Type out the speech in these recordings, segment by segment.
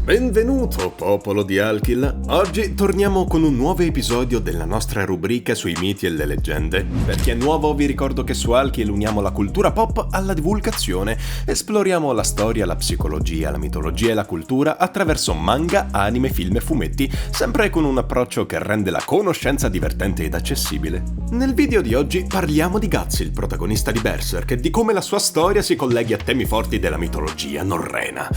Benvenuto, popolo di Alkil! Oggi torniamo con un nuovo episodio della nostra rubrica sui miti e le leggende. Per chi è nuovo vi ricordo che su Alkil uniamo la cultura pop alla divulgazione, esploriamo la storia, la psicologia, la mitologia e la cultura attraverso manga, anime, film e fumetti, sempre con un approccio che rende la conoscenza divertente ed accessibile. Nel video di oggi parliamo di Guts, il protagonista di Berserk, e di come la sua storia si colleghi a temi forti della mitologia norrena.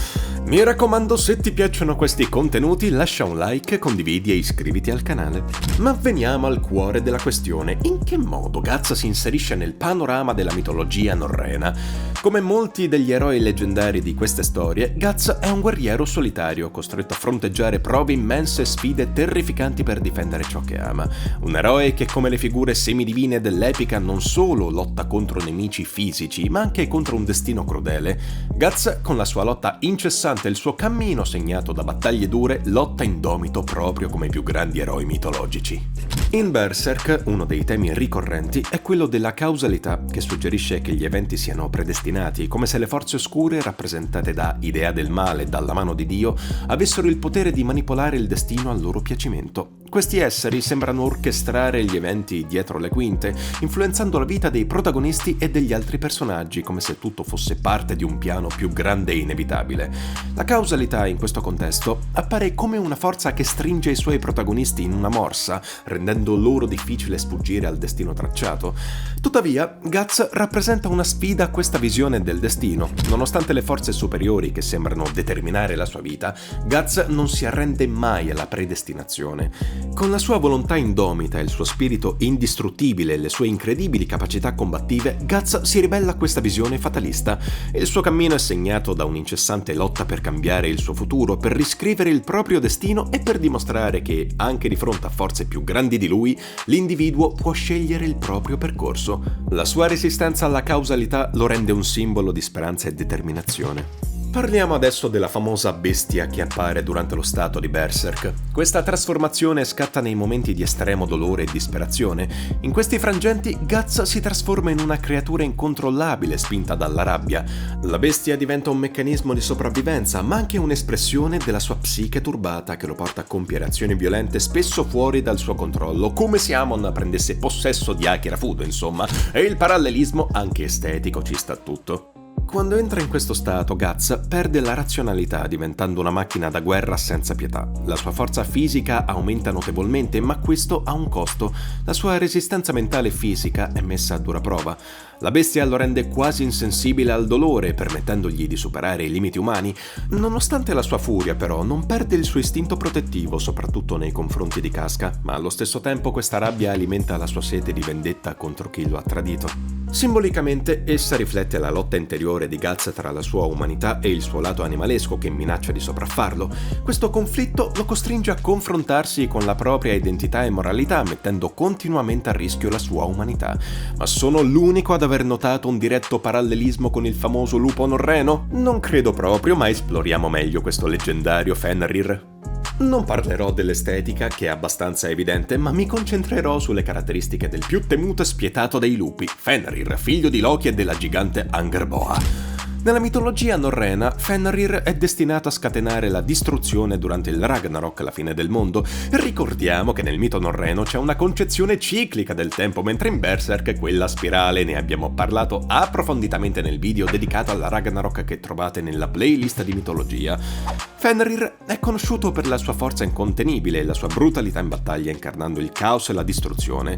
Mi raccomando, se ti piacciono questi contenuti, lascia un like, condividi e iscriviti al canale. Ma veniamo al cuore della questione: in che modo Guts si inserisce nel panorama della mitologia norrena? Come molti degli eroi leggendari di queste storie, Guts è un guerriero solitario, costretto a fronteggiare prove immense e sfide terrificanti per difendere ciò che ama. Un eroe che, come le figure semidivine dell'epica, non solo lotta contro nemici fisici, ma anche contro un destino crudele. Guts, con la sua lotta incessante e il suo cammino segnato da battaglie dure, lotta indomito proprio come i più grandi eroi mitologici. In Berserk, uno dei temi ricorrenti è quello della causalità, che suggerisce che gli eventi siano predestinati, come se le forze oscure, rappresentate da idea del male dalla mano di Dio, avessero il potere di manipolare il destino al loro piacimento. Questi esseri sembrano orchestrare gli eventi dietro le quinte, influenzando la vita dei protagonisti e degli altri personaggi, come se tutto fosse parte di un piano più grande e inevitabile. La causalità, in questo contesto, appare come una forza che stringe i suoi protagonisti in una morsa, rendendo loro difficile sfuggire al destino tracciato. Tuttavia, Guts rappresenta una sfida a questa visione del destino. Nonostante le forze superiori che sembrano determinare la sua vita, Guts non si arrende mai alla predestinazione. Con la sua volontà indomita, il suo spirito indistruttibile e le sue incredibili capacità combattive, Guts si ribella a questa visione fatalista. Il suo cammino è segnato da un'incessante lotta per cambiare il suo futuro, per riscrivere il proprio destino e per dimostrare che, anche di fronte a forze più grandi di lui, l'individuo può scegliere il proprio percorso. La sua resistenza alla causalità lo rende un simbolo di speranza e determinazione. Parliamo adesso della famosa bestia che appare durante lo stato di Berserk. Questa trasformazione scatta nei momenti di estremo dolore e disperazione. In questi frangenti, Guts si trasforma in una creatura incontrollabile spinta dalla rabbia. La bestia diventa un meccanismo di sopravvivenza, ma anche un'espressione della sua psiche turbata che lo porta a compiere azioni violente spesso fuori dal suo controllo, come se Amon prendesse possesso di Akira Fudo, insomma, e il parallelismo, anche estetico, ci sta tutto. Quando entra in questo stato, Guts perde la razionalità, diventando una macchina da guerra senza pietà. La sua forza fisica aumenta notevolmente, ma questo ha un costo. La sua resistenza mentale e fisica è messa a dura prova. La bestia lo rende quasi insensibile al dolore, permettendogli di superare i limiti umani. Nonostante la sua furia, però, non perde il suo istinto protettivo, soprattutto nei confronti di Casca, ma allo stesso tempo questa rabbia alimenta la sua sete di vendetta contro chi lo ha tradito. Simbolicamente, essa riflette la lotta interiore di Guts tra la sua umanità e il suo lato animalesco che minaccia di sopraffarlo. Questo conflitto lo costringe a confrontarsi con la propria identità e moralità, mettendo continuamente a rischio la sua umanità. Ma sono l'unico ad aver notato un diretto parallelismo con il famoso lupo norreno? Non credo proprio, ma esploriamo meglio questo leggendario Fenrir. Non parlerò dell'estetica, che è abbastanza evidente, ma mi concentrerò sulle caratteristiche del più temuto e spietato dei lupi, Fenrir, figlio di Loki e della gigante Angerboa. Nella mitologia norrena, Fenrir è destinato a scatenare la distruzione durante il Ragnarok, la fine del mondo. Ricordiamo che nel mito norreno c'è una concezione ciclica del tempo, mentre in Berserk è quella spirale. Ne abbiamo parlato approfonditamente nel video dedicato alla Ragnarok che trovate nella playlist di mitologia. Fenrir è conosciuto per la sua forza incontenibile e la sua brutalità in battaglia, incarnando il caos e la distruzione.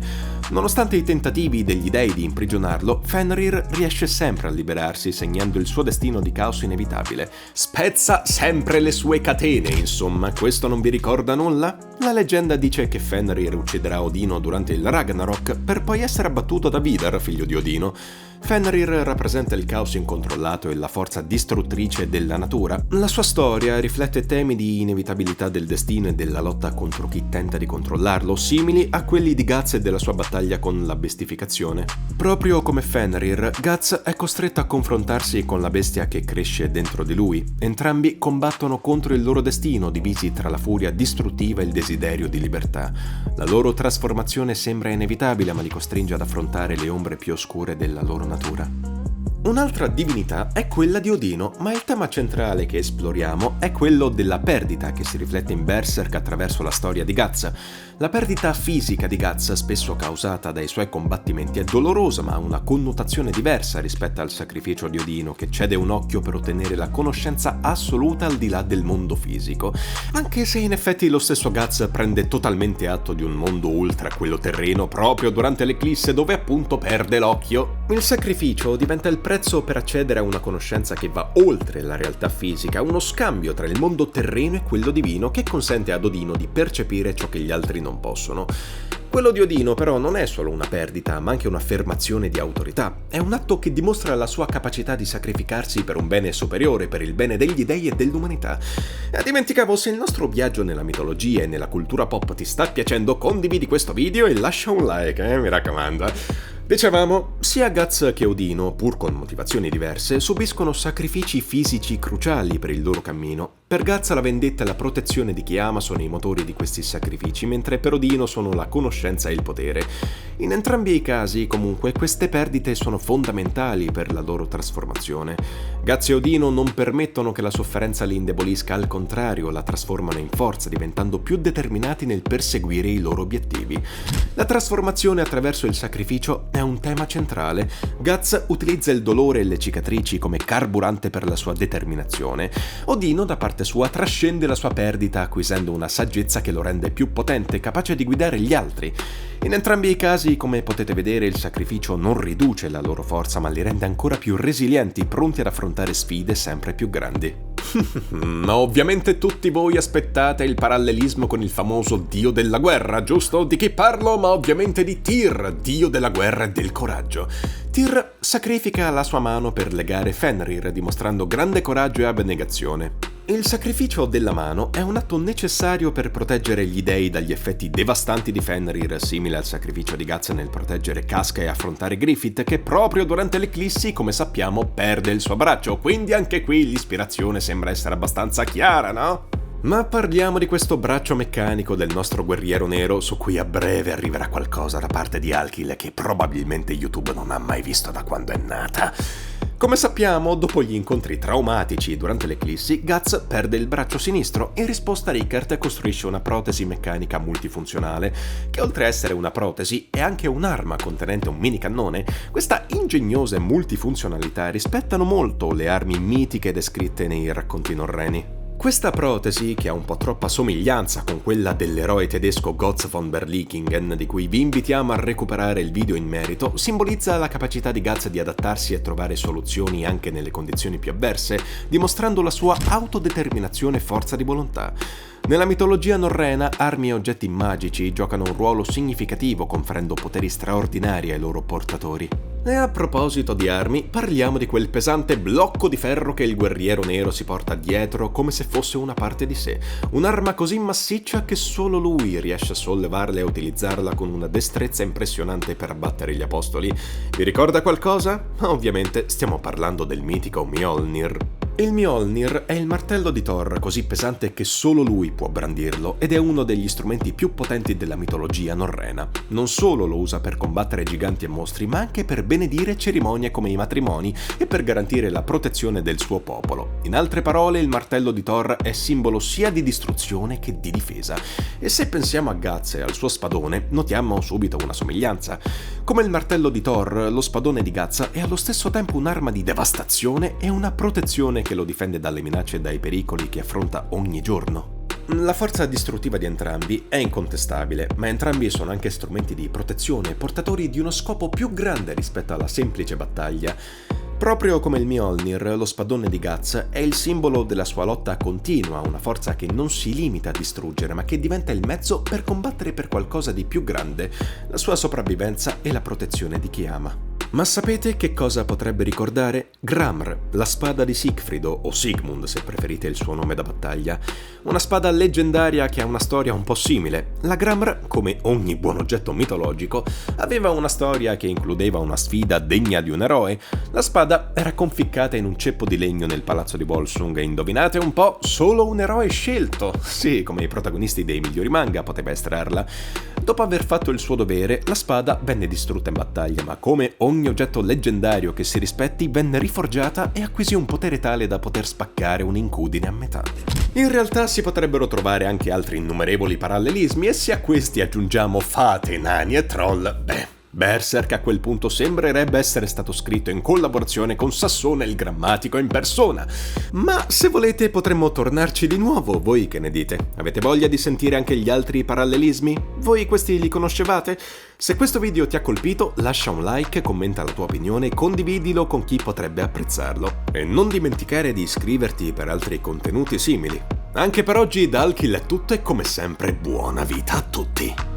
Nonostante i tentativi degli dei di imprigionarlo, Fenrir riesce sempre a liberarsi, segnando il suo destino di caos inevitabile. Spezza sempre le sue catene, insomma, questo non vi ricorda nulla? La leggenda dice che Fenrir ucciderà Odino durante il Ragnarok per poi essere abbattuto da Vidar, figlio di Odino. Fenrir rappresenta il caos incontrollato e la forza distruttrice della natura. La sua storia riflette temi di inevitabilità del destino e della lotta contro chi tenta di controllarlo, simili a quelli di Guts e della sua battaglia con la bestificazione. Proprio come Fenrir, Guts è costretto a confrontarsi con la bestia che cresce dentro di lui. Entrambi combattono contro il loro destino, divisi tra la furia distruttiva e il desiderio di libertà. La loro trasformazione sembra inevitabile, ma li costringe ad affrontare le ombre più oscure della loro natura. Un'altra divinità è quella di Odino, ma il tema centrale che esploriamo è quello della perdita che si riflette in Berserk attraverso la storia di Guts. La perdita fisica di Guts, spesso causata dai suoi combattimenti, è dolorosa ma ha una connotazione diversa rispetto al sacrificio di Odino, che cede un occhio per ottenere la conoscenza assoluta al di là del mondo fisico, anche se in effetti lo stesso Guts prende totalmente atto di un mondo oltre a quello terreno proprio durante l'eclisse, dove appunto perde l'occhio. Il sacrificio diventa il prezzo per accedere a una conoscenza che va oltre la realtà fisica, uno scambio tra il mondo terreno e quello divino che consente ad Odino di percepire ciò che gli altri non possono. Quello di Odino però non è solo una perdita, ma anche un'affermazione di autorità. È un atto che dimostra la sua capacità di sacrificarsi per un bene superiore, per il bene degli dei e dell'umanità. Dimenticavo, se il nostro viaggio nella mitologia e nella cultura pop ti sta piacendo, condividi questo video e lascia un like, mi raccomando. Dicevamo, sia Guts che Odino, pur con motivazioni diverse, subiscono sacrifici fisici cruciali per il loro cammino. Per Guts la vendetta e la protezione di chi ama sono i motori di questi sacrifici, mentre per Odino sono la conoscenza e il potere. In entrambi i casi, comunque, queste perdite sono fondamentali per la loro trasformazione. Guts e Odino non permettono che la sofferenza li indebolisca, al contrario, la trasformano in forza, diventando più determinati nel perseguire i loro obiettivi. La trasformazione attraverso il sacrificio è un tema centrale. Guts utilizza il dolore e le cicatrici come carburante per la sua determinazione. Odino, da parte sua, trascende la sua perdita acquisendo una saggezza che lo rende più potente, capace di guidare gli altri. In entrambi i casi, come potete vedere, il sacrificio non riduce la loro forza, ma li rende ancora più resilienti, pronti ad affrontare sfide sempre più grandi. Ma ovviamente tutti voi aspettate il parallelismo con il famoso dio della guerra, giusto? Di chi parlo? Ma ovviamente di Tyr, dio della guerra e del coraggio. Tyr sacrifica la sua mano per legare Fenrir, dimostrando grande coraggio e abnegazione. Il sacrificio della mano è un atto necessario per proteggere gli dei dagli effetti devastanti di Fenrir, simile al sacrificio di Guts nel proteggere Casca e affrontare Griffith, che proprio durante l'eclissi, come sappiamo, perde il suo braccio, quindi anche qui l'ispirazione sembra essere abbastanza chiara, no? Ma parliamo di questo braccio meccanico del nostro guerriero nero, su cui a breve arriverà qualcosa da parte di Alkyl che probabilmente YouTube non ha mai visto da quando è nata. Come sappiamo, dopo gli incontri traumatici durante l'eclissi, Guts perde il braccio sinistro e in risposta Rickert costruisce una protesi meccanica multifunzionale, che oltre a essere una protesi è anche un'arma contenente un minicannone. Questa ingegnosa multifunzionalità rispettano molto le armi mitiche descritte nei racconti norreni. Questa protesi, che ha un po' troppa somiglianza con quella dell'eroe tedesco Gotz von Berlichingen, di cui vi invitiamo a recuperare il video in merito, simbolizza la capacità di Guts di adattarsi e trovare soluzioni anche nelle condizioni più avverse, dimostrando la sua autodeterminazione e forza di volontà. Nella mitologia norrena, armi e oggetti magici giocano un ruolo significativo, conferendo poteri straordinari ai loro portatori. E a proposito di armi, parliamo di quel pesante blocco di ferro che il guerriero nero si porta dietro come se fosse una parte di sé. Un'arma così massiccia che solo lui riesce a sollevarla e a utilizzarla con una destrezza impressionante per abbattere gli apostoli. Vi ricorda qualcosa? Ovviamente stiamo parlando del mitico Mjolnir. Il Mjolnir è il martello di Thor, così pesante che solo lui può brandirlo, ed è uno degli strumenti più potenti della mitologia norrena. Non solo lo usa per combattere giganti e mostri, ma anche per benedire cerimonie come i matrimoni e per garantire la protezione del suo popolo. In altre parole, il martello di Thor è simbolo sia di distruzione che di difesa. E se pensiamo a Guts e al suo spadone, notiamo subito una somiglianza. Come il martello di Thor, lo spadone di Guts è allo stesso tempo un'arma di devastazione e una protezione che lo difende dalle minacce e dai pericoli che affronta ogni giorno. La forza distruttiva di entrambi è incontestabile, ma entrambi sono anche strumenti di protezione, portatori di uno scopo più grande rispetto alla semplice battaglia. Proprio come il Mjolnir, lo spadone di Guts è il simbolo della sua lotta continua, una forza che non si limita a distruggere, ma che diventa il mezzo per combattere per qualcosa di più grande, la sua sopravvivenza e la protezione di chi ama. Ma sapete che cosa potrebbe ricordare? Gramr, la spada di Siegfried, o Sigmund se preferite il suo nome da battaglia. Una spada leggendaria che ha una storia un po' simile. La Gramr, come ogni buon oggetto mitologico, aveva una storia che includeva una sfida degna di un eroe. La spada era conficcata in un ceppo di legno nel palazzo di Volsung e indovinate un po', solo un eroe scelto, sì, come i protagonisti dei migliori manga, poteva estrarla. Dopo aver fatto il suo dovere, la spada venne distrutta in battaglia, ma come ogni ogni oggetto leggendario che si rispetti venne riforgiata e acquisì un potere tale da poter spaccare un'incudine a metà. In realtà si potrebbero trovare anche altri innumerevoli parallelismi, e se a questi aggiungiamo fate, nani e troll, Berserk a quel punto sembrerebbe essere stato scritto in collaborazione con Sassone il grammatico in persona. Ma se volete potremmo tornarci di nuovo, voi che ne dite? Avete voglia di sentire anche gli altri parallelismi? Voi questi li conoscevate? Se questo video ti ha colpito, lascia un like, commenta la tua opinione e condividilo con chi potrebbe apprezzarlo. E non dimenticare di iscriverti per altri contenuti simili. Anche per oggi da Alkill è tutto e come sempre buona vita a tutti!